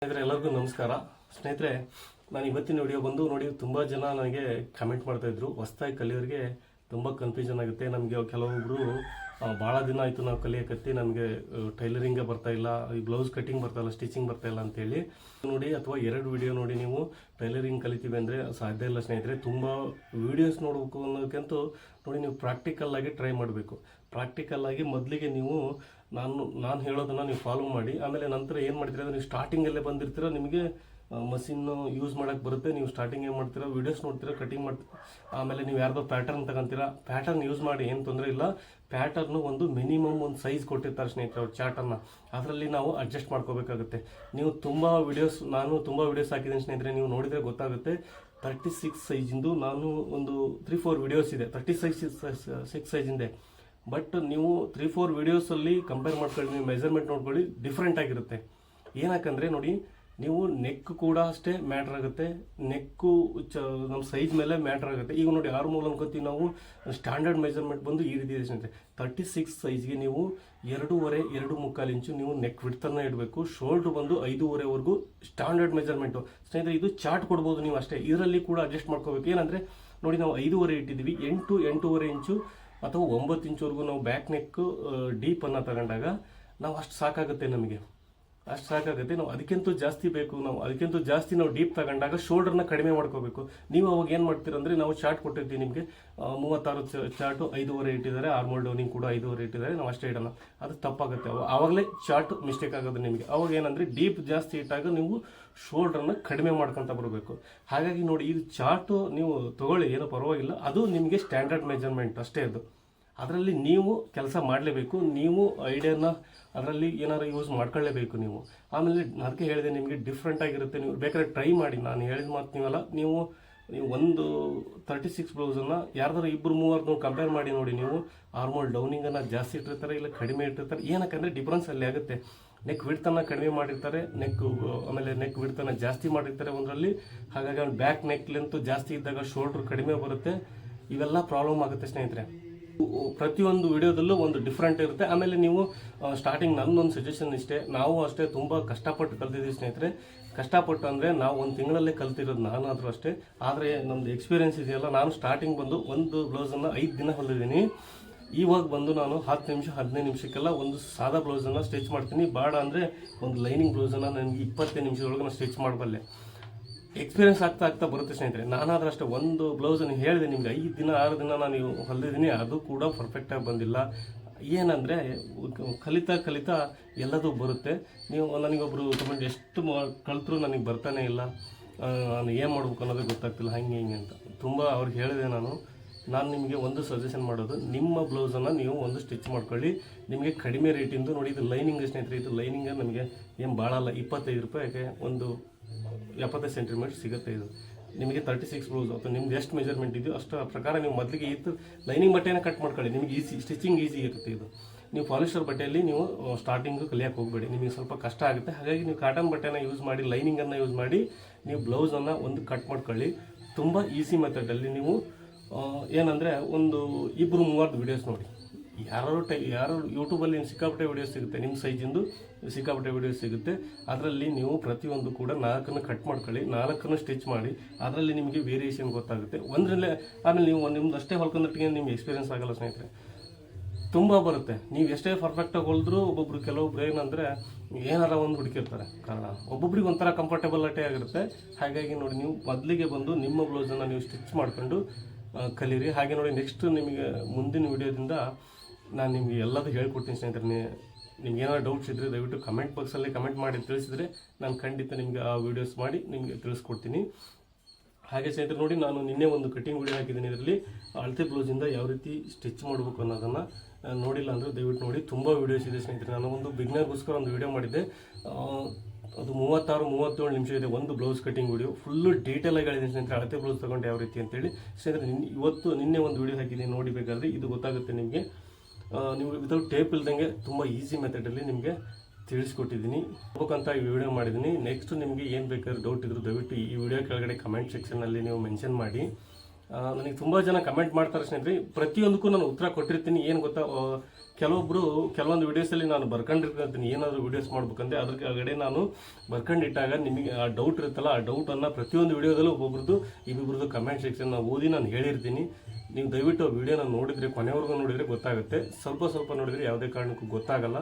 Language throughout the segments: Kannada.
ಸ್ನೇಹಿತರೆ ಎಲ್ಲರಿಗೂ ನಮಸ್ಕಾರ. ಸ್ನೇಹಿತರೆ, ನಾನು ಇವತ್ತಿನ ವಿಡಿಯೋ ಬಂದು ನೋಡಿ, ತುಂಬ ಜನ ನನಗೆ ಕಮೆಂಟ್ ಮಾಡ್ತಾ ಇದ್ರು, ಹೊಸ್ದಾಗಿ ಕಲಿಯೋರಿಗೆ ತುಂಬ ಕನ್ಫ್ಯೂಷನ್ ಆಗುತ್ತೆ. ನಮಗೆ ಕೆಲವೊಬ್ರು ಭಾಳ ದಿನ ಆಯಿತು ನಾವು ಕಲಿಯಕತ್ತಿ, ನಮಗೆ ಟೈಲರಿಂಗೇ ಬರ್ತಾ ಇಲ್ಲ, ಈ ಬ್ಲೌಸ್ ಕಟಿಂಗ್ ಬರ್ತಾ ಇಲ್ಲ, ಸ್ಟಿಚಿಂಗ್ ಬರ್ತಾ ಇಲ್ಲ ಅಂತೇಳಿ ನೋಡಿ, ಅಥವಾ ಎರಡು ವಿಡಿಯೋ ನೋಡಿ ನೀವು ಟೈಲರಿಂಗ್ ಕಲಿತೀವಿ ಅಂದರೆ ಸಾಧ್ಯ ಇಲ್ಲ ಸ್ನೇಹಿತರೆ. ತುಂಬ ವೀಡಿಯೋಸ್ ನೋಡಬೇಕು ಅನ್ನೋದಕ್ಕಂತೂ ನೋಡಿ, ನೀವು ಪ್ರಾಕ್ಟಿಕಲ್ ಆಗಿ ಟ್ರೈ ಮಾಡಬೇಕು. ಪ್ರಾಕ್ಟಿಕಲ್ ಆಗಿ ಮೊದಲಿಗೆ ನೀವು ನಾನು ಹೇಳೋದನ್ನು ನೀವು ಫಾಲೋ ಮಾಡಿ. ಆಮೇಲೆ ನಂತರ ಏನು ಮಾಡ್ತೀರಾ ಅಂದರೆ, ನೀವು ಸ್ಟಾರ್ಟಿಂಗಲ್ಲೇ ಬಂದಿರ್ತೀರ, ನಿಮಗೆ ಮಷಿನ್ನು ಯೂಸ್ ಮಾಡೋಕ್ಕೆ ಬರುತ್ತೆ. ನೀವು ಸ್ಟಾರ್ಟಿಂಗ್ ಏನು ಮಾಡ್ತೀರಾ, ವೀಡಿಯೋಸ್ ನೋಡ್ತೀರಾ, ಕಟಿಂಗ್ ಮಾಡ್ತೀರಾ, ಆಮೇಲೆ ನೀವು ಯಾರ್ದೋ ಪ್ಯಾಟರ್ನ್ ತಗೊಂತೀರಾ. ಪ್ಯಾಟರ್ನ್ ಯೂಸ್ ಮಾಡಿ, ಏನು ತೊಂದರೆ ಇಲ್ಲ. ಪ್ಯಾಟರ್ನು ಒಂದು ಮಿನಿಮಮ್ ಒಂದು ಸೈಜ್ ಕೊಟ್ಟಿರ್ತಾರೆ ಸ್ನೇಹಿತರೆ, ಅವ್ರ ಚಾರ್ಟನ್ನು, ಅದರಲ್ಲಿ ನಾವು ಅಡ್ಜಸ್ಟ್ ಮಾಡ್ಕೋಬೇಕಾಗುತ್ತೆ. ನೀವು ನಾನು ತುಂಬ ವೀಡಿಯೋಸ್ ಹಾಕಿದ್ದೀನಿ ಸ್ನೇಹಿತರೆ, ನೀವು ನೋಡಿದರೆ ಗೊತ್ತಾಗುತ್ತೆ. 36 ಸೈಜಿಂದು ನಾನು ಒಂದು 3-4 ವೀಡಿಯೋಸ್ ಇದೆ, 36 ಸೈಜಿಂದೆ. ಬಟ್ ನೀವು 3-4 ವೀಡಿಯೋಸಲ್ಲಿ ಕಂಪೇರ್ ಮಾಡ್ಕೊಳ್ಳಿ, ನೀವು ಮೆಜರ್ಮೆಂಟ್ ನೋಡ್ಕೊಳ್ಳಿ, ಡಿಫ್ರೆಂಟ್ ಆಗಿರುತ್ತೆ. ಏನಕ್ಕಂದರೆ ನೋಡಿ, ನೀವು ನೆಕ್ ಕೂಡ ಅಷ್ಟೇ ಮ್ಯಾಟ್ರ್ ಆಗುತ್ತೆ, ನೆಕ್ಕು ನಮ್ಮ ಸೈಜ್ ಮೇಲೆ ಮ್ಯಾಟ್ರ್ ಆಗುತ್ತೆ. ಈಗ ನೋಡಿ, ಆರ್ಮೋಲ್ ಅನ್ಕೋತೀವಿ ನಾವು, ಸ್ಟ್ಯಾಂಡರ್ಡ್ ಮೆಜರ್ಮೆಂಟ್ ಬಂದು ಈ ರೀತಿ ಇದೆ ಸ್ನೇಹಿತರೆ. 36 ಸೈಜ್ಗೆ ನೀವು 2.5 ಇಂಚು ನೀವು ನೆಕ್ ವಿಡ್ತನ್ನು ಇಡಬೇಕು. ಶೋಲ್ಡ್ರ್ ಬಂದು 5.5ವರೆಗೂ ಸ್ಟ್ಯಾಂಡರ್ಡ್ ಮೆಜರ್ಮೆಂಟು ಸ್ನೇಹಿತರೆ. ಇದು ಚಾರ್ಟ್ ಕೊಡ್ಬೋದು ನೀವು ಅಷ್ಟೇ, ಇದರಲ್ಲಿ ಕೂಡ ಅಡ್ಜಸ್ಟ್ ಮಾಡ್ಕೋಬೇಕು. ಏನಂದರೆ ನೋಡಿ, ನಾವು 5.5 ಇಟ್ಟಿದ್ದೀವಿ, 8.5 ಇಂಚು ಅಥವಾ 9 ಇಂಚುವರೆಗೂ ನಾವು ಬ್ಯಾಕ್ ನೆಕ್ ಡೀಪನ್ನು ತಗೊಂಡಾಗ ನಾವು ಅಷ್ಟು ಸಾಕಾಗುತ್ತೆ, ಅಷ್ಟು ಸಾಕಾಗುತ್ತೆ. ನಾವು ಅದಕ್ಕಿಂತ ಜಾಸ್ತಿ ಬೇಕು, ಅದಕ್ಕಿಂತ ಜಾಸ್ತಿ ನಾವು ಡೀಪ್ ತಗೊಂಡಾಗ ಶೋಲ್ಡರ್ನ ಕಡಿಮೆ ಮಾಡ್ಕೋಬೇಕು. ನೀವು ಅವಾಗ ಏನು ಮಾಡ್ತೀರಂದರೆ, ನಾವು ಚಾರ್ಟ್ ಕೊಟ್ಟಿರ್ತೀವಿ ನಿಮಗೆ, 36 ಚಾರ್ಟು 5.5 ಇಟ್ಟಿದ್ದಾರೆ, ಆರ್ಮೋಲ್ ಡೌನಿಂಗ್ ಕೂಡ 5.5 ಇಟ್ಟಿದ್ದಾರೆ, ನಾವು ಅಷ್ಟೇ ಇಡೋಣ, ಅದು ತಪ್ಪಾಗುತ್ತೆ. ಆವಾಗಲೇ ಚಾರ್ಟ್ ಮಿಸ್ಟೇಕ್ ಆಗೋದು ನಿಮಗೆ. ಅವಾಗ ಏನಂದರೆ, ಡೀಪ್ ಜಾಸ್ತಿ ಇಟ್ಟಾಗ ನೀವು ಶೋಲ್ಡ್ರನ್ನ ಕಡಿಮೆ ಮಾಡ್ಕೊತ ಬರಬೇಕು. ಹಾಗಾಗಿ ನೋಡಿ, ಇದು ಚಾರ್ಟು ನೀವು ತೊಗೊಳ್ಳಿ, ಏನೋ ಪರವಾಗಿಲ್ಲ, ಅದು ನಿಮಗೆ ಸ್ಟ್ಯಾಂಡರ್ಡ್ ಮೆಜರ್ಮೆಂಟ್ ಅಷ್ಟೇ. ಅದರಲ್ಲಿ ನೀವು ಕೆಲಸ ಮಾಡಲೇಬೇಕು. ನೀವು ಐಡಿಯಾನ ಅದರಲ್ಲಿ ಏನಾದ್ರು ಯೂಸ್ ಮಾಡ್ಕೊಳ್ಳೇಬೇಕು ನೀವು. ಆಮೇಲೆ ಅದಕ್ಕೆ ಹೇಳಿದೆ, ನಿಮಗೆ ಡಿಫ್ರೆಂಟ್ ಆಗಿರುತ್ತೆ. ನೀವು ಬೇಕಾದ್ರೆ ಟ್ರೈ ಮಾಡಿ, ನಾನು ಹೇಳಿದ ಮಾತು ನೀವು ಒಂದು 36 ಬ್ಲೌಸನ್ನು ಯಾರ್ದಾರು 2-3 ಕಂಪೇರ್ ಮಾಡಿ ನೋಡಿ. ನೀವು ಆರ್ಮೋಲ್ ಡೌನಿಂಗನ್ನು ಜಾಸ್ತಿ ಇಟ್ಟಿರ್ತಾರೆ, ಇಲ್ಲ ಕಡಿಮೆ ಇಟ್ಟಿರ್ತಾರೆ. ಏನಕ್ಕಂದರೆ ಡಿಫ್ರೆನ್ಸ್ ಅಲ್ಲಿ ಆಗುತ್ತೆ. ನೆಕ್ ವಿಡ್ತನ್ನು ಕಡಿಮೆ ಮಾಡಿರ್ತಾರೆ, ಆಮೇಲೆ ನೆಕ್ ವಿಡ್ತನ್ನು ಜಾಸ್ತಿ ಮಾಡಿರ್ತಾರೆ ಒಂದರಲ್ಲಿ. ಹಾಗಾಗಿ ಬ್ಯಾಕ್ ನೆಕ್ ಲೆಂತ್ ಜಾಸ್ತಿ ಇದ್ದಾಗ ಶೋಲ್ಡ್ರ್ ಕಡಿಮೆ ಬರುತ್ತೆ. ಇವೆಲ್ಲ ಪ್ರಾಬ್ಲಮ್ ಆಗುತ್ತೆ ಸ್ನೇಹಿತರೆ. ಪ್ರತಿಯೊಂದು ವಿಡಿಯೋದಲ್ಲೂ ಒಂದು ಡಿಫ್ರೆಂಟ್ ಇರುತ್ತೆ. ಆಮೇಲೆ ನೀವು ಸ್ಟಾರ್ಟಿಂಗ್ ನನ್ನೊಂದು ಸಜೆಷನ್ ಇಷ್ಟೇ, ನಾವು ಅಷ್ಟೇ ತುಂಬ ಕಷ್ಟಪಟ್ಟು ಕಲ್ತಿದ್ದೀವಿ ಸ್ನೇಹಿತರೆ. ಕಷ್ಟಪಟ್ಟು ಅಂದರೆ ನಾವು 1 ತಿಂಗಳಲ್ಲೇ ಕಲ್ತಿರೋದು, ನಾನಾದರೂ ಅಷ್ಟೇ. ಆದರೆ ನಮ್ಮದು ಎಕ್ಸ್ಪೀರಿಯನ್ಸ್ ಇದೆಯಲ್ಲ, ನಾನು ಸ್ಟಾರ್ಟಿಂಗ್ ಬಂದು ಒಂದು ಬ್ಲೌಸನ್ನು 5 ದಿನ ಹೊಲಿದ್ದೀನಿ. ಇವಾಗ ಬಂದು ನಾನು 10 ನಿಮಿಷ 15 ನಿಮಿಷಕ್ಕೆಲ್ಲ ಒಂದು ಸಾದಾ ಬ್ಲೌಸನ್ನು ಸ್ಟಿಚ್ ಮಾಡ್ತೀನಿ. ಬೇಡ ಅಂದರೆ ಒಂದು ಲೈನಿಂಗ್ ಬ್ಲೌಸನ್ನು ನನಗೆ 25 ನಿಮಿಷದೊಳಗೆ ನಾನು ಸ್ಟಿಚ್ ಮಾಡಬಲ್ಲೆ. ಎಕ್ಸ್ಪೀರಿಯನ್ಸ್ ಆಗ್ತಾ ಬರುತ್ತೆ ಸ್ನೇಹಿತರೆ. ನಾನಾದರೂ ಅಷ್ಟೇ, ಒಂದು ಬ್ಲೌಸನ್ನು ಹೇಳಿದೆ ನಿಮಗೆ, 5 ದಿನ 6 ದಿನ ನಾನು ಹೊಲಿದಿದ್ದೀನಿ, ಅದು ಕೂಡ ಪರ್ಫೆಕ್ಟಾಗಿ ಬಂದಿಲ್ಲ. ಏನಂದರೆ, ಕಲಿತಾ ಎಲ್ಲದೂ ಬರುತ್ತೆ. ನೀವು ನನಗೊಬ್ಬರು ಕಮೆಂಟ್, ಎಷ್ಟು ಕಲಿತರೂ ನನಗೆ ಬರ್ತಾನೆ ಇಲ್ಲ, ನಾನು ಏನು ಮಾಡ್ಬೇಕು ಅನ್ನೋದೇ ಗೊತ್ತಾಗ್ತಿಲ್ಲ, ಹಿಂಗೆ ಅಂತ ತುಂಬ ಅವ್ರಿಗೆ ಹೇಳಿದೆ. ನಾನು ನಿಮಗೆ ಒಂದು ಸಜೆಷನ್ ಮಾಡೋದು, ನಿಮ್ಮ ಬ್ಲೌಸನ್ನು ನೀವು ಒಂದು ಸ್ಟಿಚ್ ಮಾಡ್ಕೊಳ್ಳಿ. ನಿಮಗೆ ಕಡಿಮೆ ರೇಟಿಂದು ನೋಡಿ, ಇದು ಲೈನಿಂಗ್ ಸ್ನೇಹಿತರೆ. ಇದು ಲೈನಿಂಗ್ ನಮಗೆ ಏನು ಭಾಳ ಅಲ್ಲ, 25 ರೂಪಾಯಿಗೆ ಒಂದು 70 ಸೆಂಟಿಮೀಟರ್ ಸಿಗುತ್ತೆ. ಇದು ನಿಮಗೆ 36 ಬ್ಲೌಸ್ ಅಥವಾ ನಿಮ್ದು ಎಷ್ಟು ಮೆಜರ್ಮೆಂಟ್ ಇದೆಯೋ ಅಷ್ಟರ ಪ್ರಕಾರ ನೀವು ಮೊದಲಿಗೆ ಲೈನಿಂಗ್ ಬಟ್ಟೆನ ಕಟ್ ಮಾಡ್ಕೊಳ್ಳಿ. ನಿಮಗೆ ಸ್ಟಿಚಿಂಗ್ ಈಸಿ ಇರುತ್ತೆ. ಇದು ನೀವು ಪಾಲಿಸ್ಟರ್ ಬಟ್ಟೆಯಲ್ಲಿ ನೀವು ಸ್ಟಾರ್ಟಿಂಗು ಕಲಿಯೋಕೆ ಹೋಗಬೇಡಿ, ನಿಮಗೆ ಸ್ವಲ್ಪ ಕಷ್ಟ ಆಗುತ್ತೆ. ಹಾಗಾಗಿ ನೀವು ಕಾಟನ್ ಬಟ್ಟೆನ ಯೂಸ್ ಮಾಡಿ, ಲೈನಿಂಗನ್ನು ಯೂಸ್ ಮಾಡಿ ನೀವು ಬ್ಲೌಸನ್ನು ಒಂದು ಕಟ್ ಮಾಡ್ಕೊಳ್ಳಿ. ತುಂಬ ಈಸಿ ಮೆಥಡಲ್ಲಿ ನೀವು ಏನಂದರೆ, ಒಂದು 2-3 ವೀಡಿಯೋಸ್ ನೋಡಿ. ಯಾರು ಯೂಟ್ಯೂಬಲ್ಲಿ ಸಿಕ್ಕಾಪಟ್ಟೆ ವೀಡಿಯೋಸ್ ಸಿಗುತ್ತೆ, ನಿಮ್ಮ ಸೈಜಿಂದು ಸಿಕ್ಕಾಪಟ್ಟೆ ವೀಡಿಯೋಸ್ ಸಿಗುತ್ತೆ. ಅದರಲ್ಲಿ ನೀವು ಪ್ರತಿಯೊಂದು ಕೂಡ 4 ಕಟ್ ಮಾಡ್ಕೊಳ್ಳಿ, 4 ಸ್ಟಿಚ್ ಮಾಡಿ. ಅದರಲ್ಲಿ ನಿಮಗೆ ವೇರಿಯೇಷನ್ ಗೊತ್ತಾಗುತ್ತೆ. ಒಂದರಲ್ಲೇ ಆಮೇಲೆ ನೀವು ನಿಮ್ದು ಅಷ್ಟೇ ಹೊಲ್ಕೊಂಡ್ರೆ ನಿಮ್ಗೆ ಎಕ್ಸ್ಪೀರಿಯನ್ಸ್ ಆಗಲ್ಲ ಸ್ನೇಹಿತರೆ, ತುಂಬ ಬರುತ್ತೆ. ನೀವು ಎಷ್ಟೇ ಪರ್ಫೆಕ್ಟಾಗಿ ಹೊಲಿದ್ರೂ ಕೆಲವೊಬ್ರು ಏನಂದರೆ ಏನಾರ ಒಂದು ಹುಡುಕಿರ್ತಾರೆ ಕಾರಣ, ಒಬ್ಬೊಬ್ರಿಗೆ ಒಂಥರ ಕಂಫರ್ಟೇಬಲ್ ಅಟ್ಟೆ ಆಗಿರುತ್ತೆ. ಹಾಗಾಗಿ ನೋಡಿ, ನೀವು ಮೊದಲಿಗೆ ಬಂದು ನಿಮ್ಮ ಬ್ಲೌಸನ್ನು ನೀವು ಸ್ಟಿಚ್ ಮಾಡ್ಕೊಂಡು ಕಲೀರಿ. ಹಾಗೆ ನೋಡಿ, ನೆಕ್ಸ್ಟ್ ನಿಮಗೆ ಮುಂದಿನ ವಿಡಿಯೋದಿಂದ ನಾನು ನಿಮಗೆ ಎಲ್ಲದೂ ಹೇಳ್ಕೊಡ್ತೀನಿ ಸ್ನೇಹಿತರೆ. ನಿಮ್ಗೆ ಏನಾದ್ರು ಡೌಟ್ಸ್ ಇದ್ದರೆ ದಯವಿಟ್ಟು ಕಮೆಂಟ್ ಬಾಕ್ಸಲ್ಲಿ ಕಮೆಂಟ್ ಮಾಡಿ ತಿಳಿಸಿದರೆ ನಾನು ಖಂಡಿತ ನಿಮಗೆ ಆ ವೀಡಿಯೋಸ್ ಮಾಡಿ ನಿಮಗೆ ತಿಳಿಸ್ಕೊಡ್ತೀನಿ. ಹಾಗೆ ಸ್ನೇಹಿತರೆ ನೋಡಿ, ನಾನು ನಿನ್ನೆ ಒಂದು ಕಟಿಂಗ್ ವಿಡಿಯೋ ಹಾಕಿದ್ದೀನಿ. ಇದರಲ್ಲಿ ಅಳತೆ ಬ್ಲೌಸಿಂದ ಯಾವ ರೀತಿ ಸ್ಟಿಚ್ ಮಾಡಬೇಕು ಅನ್ನೋದನ್ನು ನೋಡಿಲ್ಲ ಅಂದರೆ ದಯವಿಟ್ಟು ನೋಡಿ. ತುಂಬ ವೀಡಿಯೋಸ್ ಇದೆ ಸ್ನೇಹಿತರೆ. ನಾನು ಒಂದು ಬಿಗ್ನರ್ಗೋಸ್ಕರ ಒಂದು ವಿಡಿಯೋ ಮಾಡಿದ್ದೆ, ಅದು 36-37 ನಿಮಿಷ ಇದೆ, ಒಂದು ಬ್ಲೌಸ್ ಕಟಿಂಗ್ ವಿಡಿಯೋ. ಫುಲ್ಲು ಡೀಟೇಲಾಗಿ ಹೇಳಿದ್ದೀನಿ ಸ್ನೇಹಿತರೆ, ಅಳತೆ ಬ್ಲೌಸ್ ತೊಗೊಂಡು ಯಾವ ರೀತಿ ಅಂತೇಳಿ. ಸ್ನೇಹಿತರೆ, ನಿನ್ನೆ ಒಂದು ವಿಡಿಯೋ ಹಾಕಿದ್ದೀನಿ, ನೋಡಿ ಬೇಕಾದರೆ ಇದು ಗೊತ್ತಾಗುತ್ತೆ ನಿಮಗೆ. ನೀವು ವಿತೌಟ್ ಟೇಪ್ ಇಲ್ದಂಗೆ ತುಂಬ ಈಸಿ ಮೆಥಡಲ್ಲಿ ನಿಮಗೆ ತಿಳಿಸ್ಕೊಟ್ಟಿದ್ದೀನಿ. ಹೋಗ್ಬೇಕಂತ ಈ ವಿಡಿಯೋ ಮಾಡಿದ್ದೀನಿ. ನೆಕ್ಸ್ಟ್ ನಿಮಗೆ ಏನು ಬೇಕಾದ್ರೆ ಡೌಟ್ ಇದ್ದರೂ ದಯವಿಟ್ಟು ಈ ವಿಡಿಯೋ ಕೆಳಗಡೆ ಕಮೆಂಟ್ ಸೆಕ್ಷನಲ್ಲಿ ನೀವು ಮೆನ್ಷನ್ ಮಾಡಿ. ನನಗೆ ತುಂಬ ಜನ ಕಮೆಂಟ್ ಮಾಡ್ತಾರೆ ಸ್ನೇಹಿತರೆ. ಪ್ರತಿಯೊಂದಕ್ಕೂ ನಾನು ಉತ್ತರ ಕೊಟ್ಟಿರ್ತೀನಿ. ಏನು ಗೊತ್ತಾ, ಕೆಲವೊಂದು ವಿಡಿಯೋಸಲ್ಲಿ ನಾನು ಬರ್ಕೊಂಡಿರ್ತೀನಿ ಏನಾದರೂ ವಿಡಿಯೋಸ್ ಮಾಡ್ಬೇಕಂದ್ರೆ ಅದ್ರ ಕೆಳಗಡೆ ನಾನು ಬರ್ಕೊಂಡಿಟ್ಟಾಗ ನಿಮಗೆ ಆ ಡೌಟ್ ಇರುತ್ತಲ್ಲ, ಆ ಡೌಟನ್ನು ಪ್ರತಿಯೊಂದು ವಿಡಿಯೋದಲ್ಲೂ ಒಬ್ಬೊಬ್ರದ್ದು ಇಬ್ಬೊಬ್ರದ್ದು ಕಮೆಂಟ್ ಸೆಕ್ಷನ್ ಓದಿ ನಾನು ಹೇಳಿರ್ತೀನಿ. ನೀವು ದಯವಿಟ್ಟು ಆ ವಿಡಿಯೋನ ನೋಡಿದರೆ ಕೊನೆವರೆಗೂ ನೋಡಿದರೆ ಗೊತ್ತಾಗುತ್ತೆ. ಸ್ವಲ್ಪ ನೋಡಿದರೆ ಯಾವುದೇ ಕಾರಣಕ್ಕೂ ಗೊತ್ತಾಗಲ್ಲ.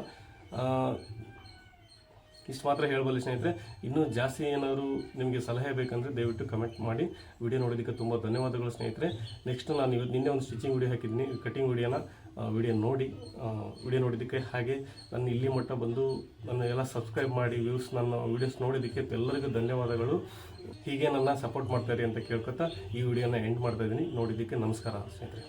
ಇಷ್ಟು ಮಾತ್ರ ಹೇಳಬಲ್ಲ ಸ್ನೇಹಿತರೆ. ಇನ್ನೂ ಜಾಸ್ತಿ ಏನಾದರೂ ನಿಮಗೆ ಸಲಹೆ ಬೇಕಂದರೆ ದಯವಿಟ್ಟು ಕಮೆಂಟ್ ಮಾಡಿ. ವಿಡಿಯೋ ನೋಡೋದಕ್ಕೆ ತುಂಬ ಧನ್ಯವಾದಗಳು ಸ್ನೇಹಿತರೆ. ನೆಕ್ಸ್ಟ್ ನಾನು ನಿನ್ನೆ ಒಂದು ಸ್ಟಿಚಿಂಗ್ ವಿಡಿಯೋ ಹಾಕಿದ್ದೀನಿ, ಕಟಿಂಗ್ ವಿಡಿಯೋನ ವಿಡಿಯೋ ನೋಡಿ ವಿಡಿಯೋ ನೋಡಿದ್ದಕ್ಕೆ, ಹಾಗೆ ನನ್ನ ಇಲ್ಲಿ ಮಟ್ಟ ಬಂದು ನನ್ನ ಎಲ್ಲ ಸಬ್ಸ್ಕ್ರೈಬ್ ಮಾಡಿ ನನ್ನ ವೀಡಿಯೋಸ್ ನೋಡಿದ್ದಕ್ಕೆ ಎಲ್ಲರಿಗೂ ಧನ್ಯವಾದಗಳು. ಹೀಗೆ ನನ್ನ ಸಪೋರ್ಟ್ ಮಾಡ್ತಾರೆ ಅಂತ ಕೇಳ್ಕೊತಾ ಈ ವಿಡಿಯೋನ ಎಂಡ್ ಮಾಡ್ತಾ ಇದ್ದೀನಿ. ನೋಡಿದ್ದಕ್ಕೆ ನಮಸ್ಕಾರ ಸ್ನೇಹಿತರೆ.